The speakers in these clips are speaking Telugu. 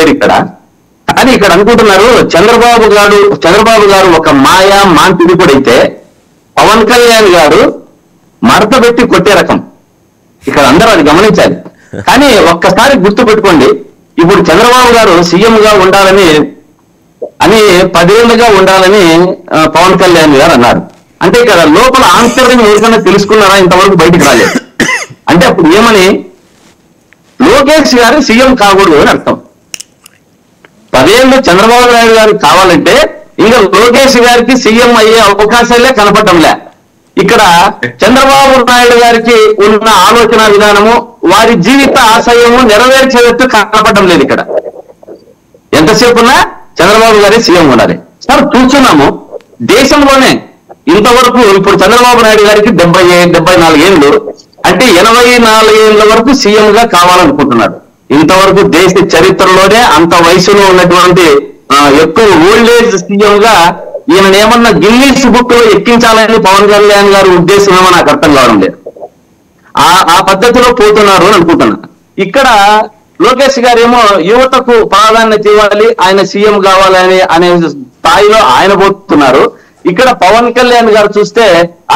ఇక్కడ కానీ ఇక్కడ అనుకుంటున్నారు చంద్రబాబు గారు ఒక మాయా మాంత్రికుడైతే పవన్ కళ్యాణ్ గారు మడత పెట్టి కొట్టే రకం. ఇక్కడ అందరూ అది గమనించాలి. కానీ ఒక్కసారి గుర్తు పెట్టుకోండి, ఇప్పుడు చంద్రబాబు గారు సీఎం గా ఉండాలని 10 ఏళ్లుగా ఉండాలని పవన్ కళ్యాణ్ గారు అన్నారు. అంటే ఇక్కడ లోపల ఆంతర్యం ఎవరికైనా తెలుసుకున్నారా? ఇంతవరకు బయటికి రాలేదు. అంటే అప్పుడు ఏమని లోకేష్ గారు సీఎం కాకూడదు అని అర్థం. 10 ఏళ్ళు చంద్రబాబు నాయుడు గారికి కావాలంటే ఇంకా లోకేష్ గారికి సీఎం అయ్యే అవకాశాలే కనపడటంలే. ఇక్కడ చంద్రబాబు నాయుడు గారికి ఉన్న ఆలోచన విధానము, వారి జీవిత ఆశయము నెరవేర్చేటట్టు కనపడటం లేదు. ఇక్కడ ఎంతసేపు ఉన్నా చంద్రబాబు గారి సీఎం ఉండాలి. సార్ చూస్తున్నాము దేశంలోనే ఇంతవరకు ఇప్పుడు చంద్రబాబు నాయుడు గారికి 74 ఏళ్ళు, అంటే 84 ఏళ్ల వరకు సీఎం గా కావాలనుకుంటున్నాడు. ఇంతవరకు దేశ చరిత్రలోనే అంత వయసులో ఉన్నటువంటి ఎక్కువ ఓల్డేజ్ సీఎం గా ఈయన ఏమన్నా గిన్నీస్ బుక్ లో ఎక్కించాలని పవన్ కళ్యాణ్ గారి ఉద్దేశం ఏమో నాకు అర్థం కావడం లేదు. ఆ పద్ధతిలో పోతున్నారు అని అనుకుంటున్నా. ఇక్కడ లోకేష్ గారు ఏమో యువతకు ప్రాధాన్యత ఇవ్వాలి, ఆయన సీఎం కావాలని అనే స్థాయిలో ఆయన పోతున్నారు. ఇక్కడ పవన్ కళ్యాణ్ గారు చూస్తే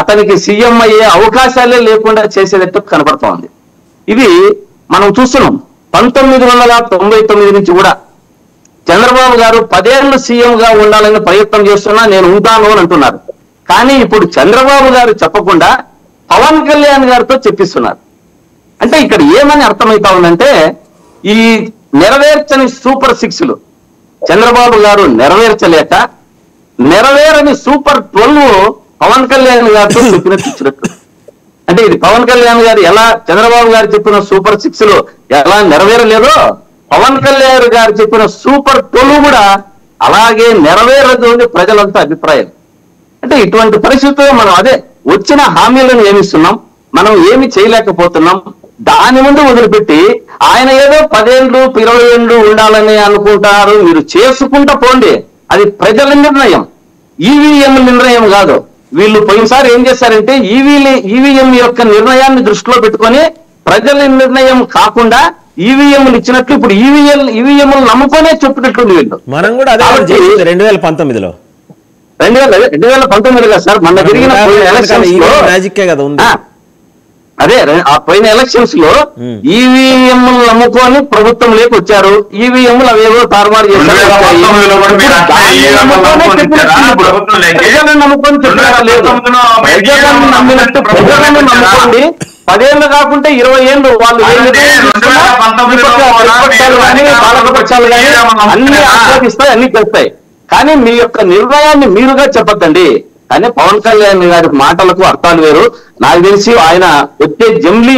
అతనికి సీఎం అయ్యే అవకాశాలే లేకుండా చేసేటట్టు కనపడుతోంది. ఇది మనం చూస్తున్నాం. 1999 నుంచి కూడా చంద్రబాబు గారు 10 ఏళ్ళు సీఎం గా ఉండాలని ప్రయత్నం చేస్తున్నా, నేను ఉంటాను అని అంటున్నారు. కానీ ఇప్పుడు చంద్రబాబు గారు చెప్పకుండా పవన్ కళ్యాణ్ గారితో చెప్పిస్తున్నారు. అంటే ఇక్కడ ఏమని అర్థమవుతా ఉందంటే, ఈ నెరవేర్చని సూపర్ 6లు చంద్రబాబు గారు నెరవేర్చలేక, నెరవేరని సూపర్ 12 పవన్ కళ్యాణ్ గారితో చెప్పినట్టు. అంటే ఇది పవన్ కళ్యాణ్ గారు ఎలా చంద్రబాబు గారు చెప్పిన సూపర్ 6లు ఎలా నెరవేరలేదో, పవన్ కళ్యాణ్ గారు చెప్పిన సూపర్ 12 కూడా అలాగే నెరవేరదు అని ప్రజలంతా అభిప్రాయం. అంటే ఇటువంటి పరిస్థితుల్లో మనం అదే వచ్చిన హామీలను ఏమిస్తున్నాం, మనం ఏమి చేయలేకపోతున్నాం. దాని ముందు వదిలిపెట్టి ఆయన ఏదో 10 ఏళ్ళు 20 ఏళ్ళు ఉండాలని అనుకుంటారు. మీరు చేసుకుంటా పోండి, అది ప్రజల నిర్ణయం, ఈవీఎం నిర్ణయం కాదు. వీళ్ళు పోయినసారి ఏం చేశారంటే ఈవీఎం యొక్క నిర్ణయాన్ని దృష్టిలో పెట్టుకొని ప్రజల నిర్ణయం కాకుండా ఈవీఎంలు ఇచ్చినట్లు ఇప్పుడు ఈవీఎంలు నమ్ముకొనే చెప్పినట్టుంది వీళ్ళు. మనం కూడా అదే 2019లో 2019 కదా సార్, మన జరిగిన మ్యాజిక్కే కదా ఉంది. అదే ఆ పోయిన ఎలక్షన్స్ లో ఈవీఎంలు నమ్ముకొని ప్రభుత్వం లేకొచ్చారు. ఈవీఎంలు అవేవో తారుమారు చేశారు. ప్రజలను నమ్ముకొని చెప్పారా లేదు? ప్రజలను నమ్మినట్టు ప్రజలను నమ్ముకోండి. 10 ఏళ్ళు కాకుంటే 20 ఏళ్ళు వాళ్ళు ప్రతిపక్షాలు కానీ పాలకపక్షాలు కానీ అన్ని ఆస్వాదిస్తాయి, అన్ని చేస్తాయి. కానీ మీ యొక్క నిర్ణయాన్ని మీరుగా చెప్పద్దండి. కానీ పవన్ కళ్యాణ్ గారి మాటలకు అర్థాలు వేరు. నాకు తెలిసి ఆయన వచ్చే జమ్లీ